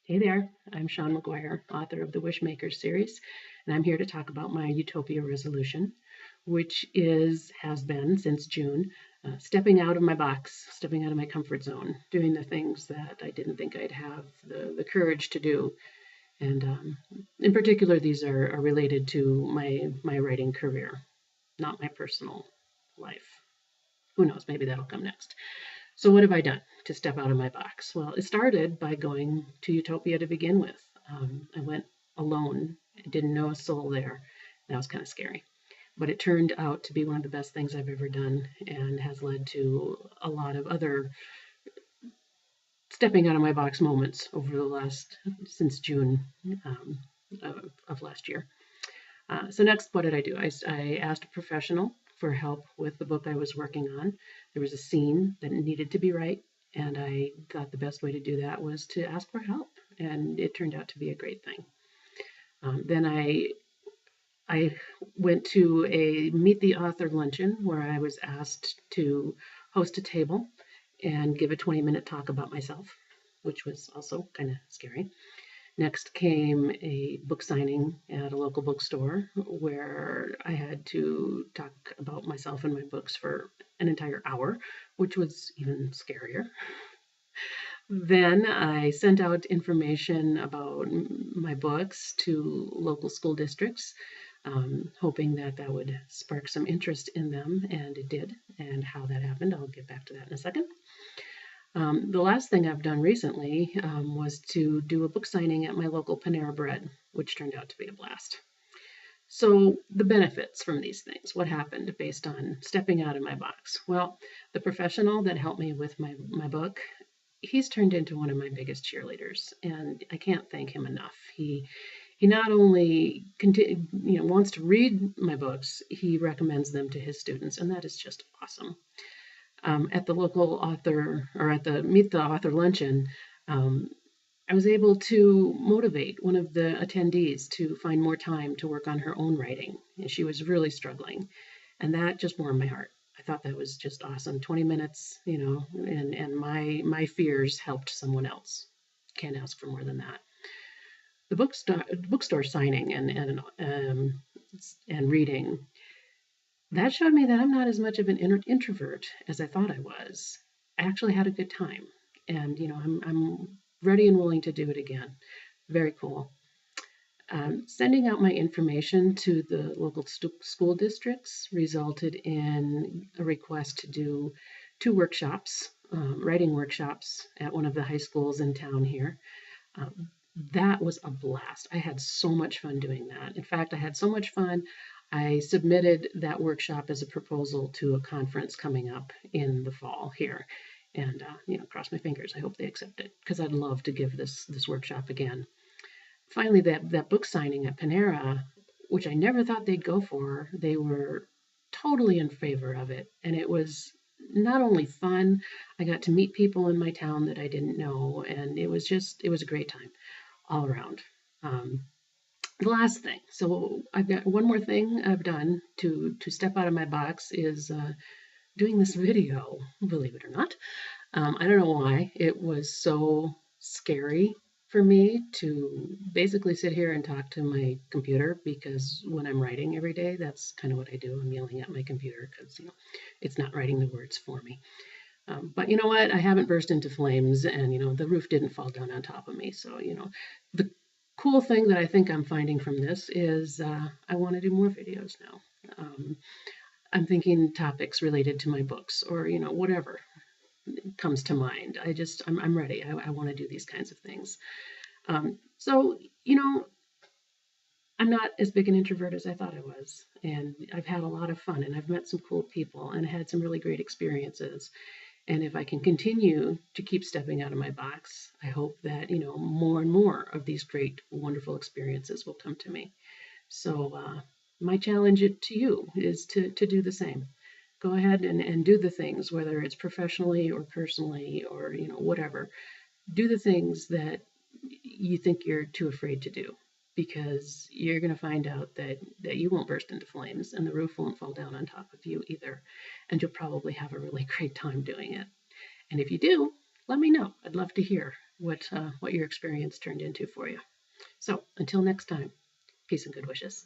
Hey there, I'm Shawn McGuire, author of the Wishmakers series, and I'm here to talk about my utopia resolution, which has been since June, stepping out of my box, stepping out of my comfort zone, doing the things that I didn't think I'd have the courage to do. And in particular, these are related to my writing career, not my personal life. Who knows, maybe that'll come next. So, what have I done to step out of my box? Well, it started by going to Utopia to begin with. I went alone, I didn't know a soul there. That was kind of scary. But it turned out to be one of the best things I've ever done and has led to a lot of other stepping out of my box moments over the since June um, of last year. So next, what did I do? I asked a professional for help with the book I was working on. There was a scene that needed to be right, and I thought the best way to do that was to ask for help, and it turned out to be a great thing. Then I went to a Meet the Author luncheon where I was asked to host a table and give a 20-minute talk about myself, which was also kind of scary. Next came a book signing at a local bookstore where I had to talk about myself and my books for an entire hour, which was even scarier. Then I sent out information about my books to local school districts, hoping that that would spark some interest in them, and it did. And how that happened, I'll get back to that in a second. The last thing I've done recently was to do a book signing at my local Panera Bread, which turned out to be a blast. So the benefits from these things, what happened based on stepping out of my box? Well, the professional that helped me with my book, he's turned into one of my biggest cheerleaders, and I can't thank him enough. He not only wants to read my books, he recommends them to his students, and that is just awesome. At the local author or at the Meet the Author luncheon, I was able to motivate one of the attendees to find more time to work on her own writing. And she was really struggling. And that just warmed my heart. I thought that was just awesome. 20 minutes, and my fears helped someone else. Can't ask for more than that. The bookstore signing and reading, that showed me that I'm not as much of an introvert as I thought I was. I actually had a good time, and I'm ready and willing to do it again. Very cool. Sending out my information to the local school districts resulted in a request to do 2 workshops, writing workshops at one of the high schools in town here. That was a blast. I had so much fun doing that. In fact, I had so much fun, I submitted that workshop as a proposal to a conference coming up in the fall here. And, cross my fingers. I hope they accept it because I'd love to give this workshop again. Finally, that book signing at Panera, which I never thought they'd go for, they were totally in favor of it. And it was not only fun, I got to meet people in my town that I didn't know, and it was a great time all around. The last thing, so I've got one more thing I've done to step out of my box is doing this video, believe it or not. I don't know why it was so scary for me to basically sit here and talk to my computer, because when I'm writing every day, that's kind of what I do. I'm yelling at my computer because it's not writing the words for me. But you know what? I haven't burst into flames, and the roof didn't fall down on top of me. So the cool thing that I think I'm finding from this is I want to do more videos now. I'm thinking topics related to my books, or whatever comes to mind. I'm ready. I want to do these kinds of things. So I'm not as big an introvert as I thought I was, and I've had a lot of fun, and I've met some cool people, and had some really great experiences. And if I can continue to keep stepping out of my box, I hope that more and more of these great, wonderful experiences will come to me. So my challenge to you is to do the same. Go ahead and do the things, whether it's professionally or personally or whatever. Do the things that you think you're too afraid to do, because you're going to find out that you won't burst into flames, and the roof won't fall down on top of you either, and you'll probably have a really great time doing it. And if you do, let me know. I'd love to hear. what your experience turned into for you. So until next time, peace and good wishes.